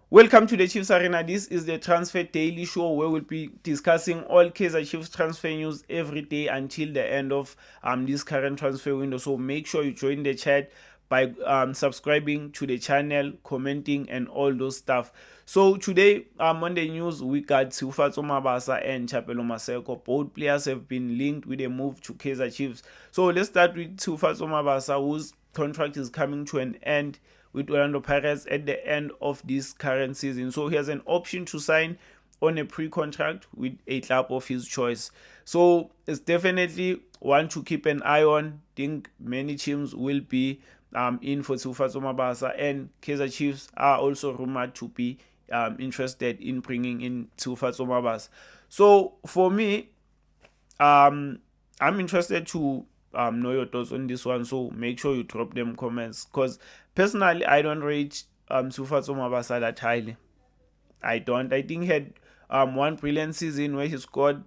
Welcome to the Chiefs Arena. This is the Transfer Daily Show where we'll be discussing all Kaizer Chiefs transfer news every day until the end of this current transfer window. So make sure you join the chat by subscribing to the channel, commenting, and all those stuff. So today on the news, we got Siufatso Mabasa and Chapelo Maseko. Both players have been linked with a move to Kaizer Chiefs. So let's start with Siufatso Mabasa, whose contract is coming to an end with Orlando Pirates at the end of this current season. So he has an option to sign on a pre-contract with a club of his choice. So it's definitely one to keep an eye on. Think many teams will be in for Siufatso Mabasa, and Kaizer Chiefs are also rumored to be interested in bringing in Siufatso Mabasa. So for me, I'm interested to know your thoughts on this one. So make sure you drop them comments. Because personally, I don't rate Siufatso Mabasa that highly. I don't. I think he had one brilliant season where he scored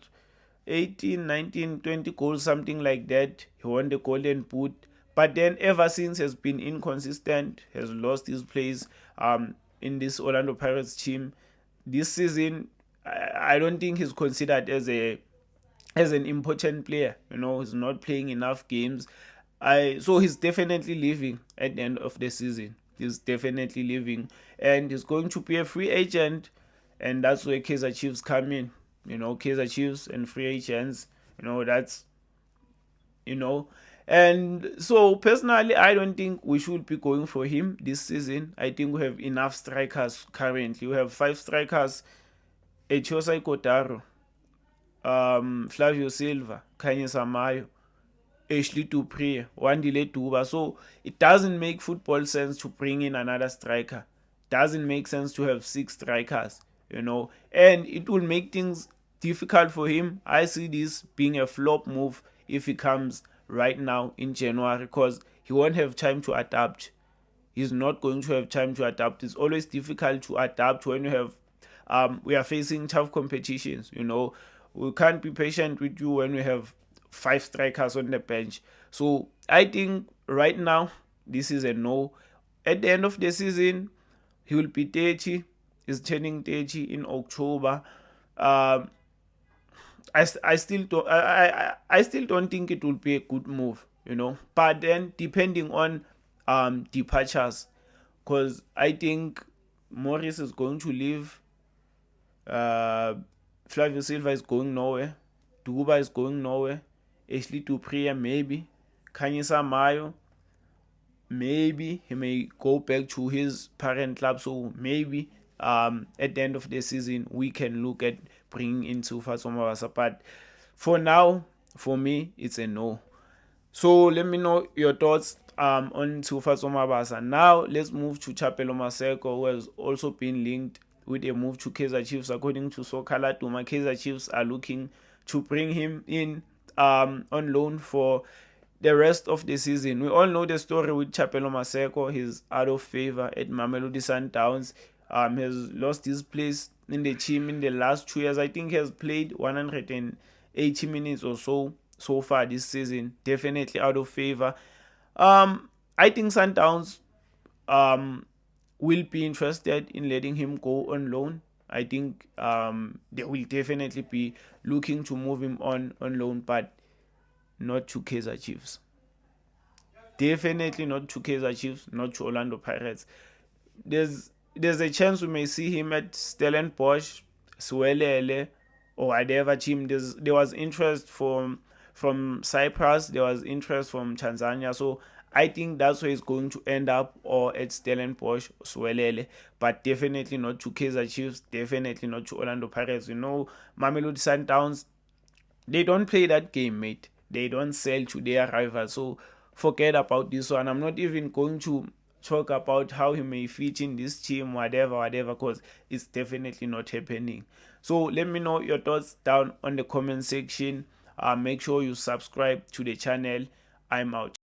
18, 19, 20 goals, something like that. He won the Golden Boot. But then ever since has been inconsistent, has lost his place in this Orlando Pirates team. This season, I don't think he's considered as an important player. He's not playing enough games. So he's definitely leaving at the end of the season. He's definitely leaving, and he's going to be a free agent, and that's where Kaizer Chiefs come in. Kaizer Chiefs and free agents. That's you know. And so personally, I don't think we should be going for him this season. I think we have enough strikers currently. We have 5 strikers: Etiosai Kotaro, Flavio Silva, Kanye Samayo, Ashley Dupree, Wandile Duba. So it doesn't make football sense to bring in another striker. Doesn't make sense to have 6 strikers, and it will make things difficult for him. I see this being a flop move if he comes right now in January, because he won't have time to adapt. He's not going to have time to adapt. It's always difficult to adapt when you have we are facing tough competitions. We can't be patient with you when we have 5 strikers on the bench. So I think right now this is a no. At the end of the season, he will be 30. He's turning 30 in October. Um, I still don't I still don't think it will be a good move. But then depending on departures, because I think Morris is going to leave. Uh, Flavio Silva is going nowhere. Duba is going nowhere. Ashley Dupree maybe. Kanyisa Mayo, maybe he may go back to his parent club. So maybe at the end of the season we can look at bringing in Siufatso Mabasa. But for now, for me, it's a no. So let me know your thoughts on Siufatso Mabasa. Now let's move to Chapelo Maseko, who has also been linked with a move to Kaizer Chiefs. According to Sokala Duma, Kaizer Chiefs are looking to bring him in on loan for the rest of the season. We all know the story with Chapelo Maseko. He's out of favor at Mamelodi Sundowns. Has lost his place in the team in the last 2 years. I think he has played 180 minutes or so far this season. Definitely out of favor. I think Sundowns will be interested in letting him go on loan. I think they will definitely be looking to move him on loan, but not to Kaizer Chiefs. Definitely not to Kaizer Chiefs, not to Orlando Pirates. There's a chance we may see him at Stellenbosch, Suelele, or whatever team. There was interest from Cyprus, there was interest from Tanzania. So I think that's where he's going to end up, or at Stellenbosch, Suelele, but definitely not to Kaizer Chiefs, definitely not to Orlando Pirates. Mamelodi Sundowns, they don't play that game, mate. They don't sell to their rivals. So forget about this one. I'm not even going to talk about how he may fit in this team, whatever, because it's definitely not happening. So let me know your thoughts down on the comment section. Make sure you subscribe to the channel. I'm out.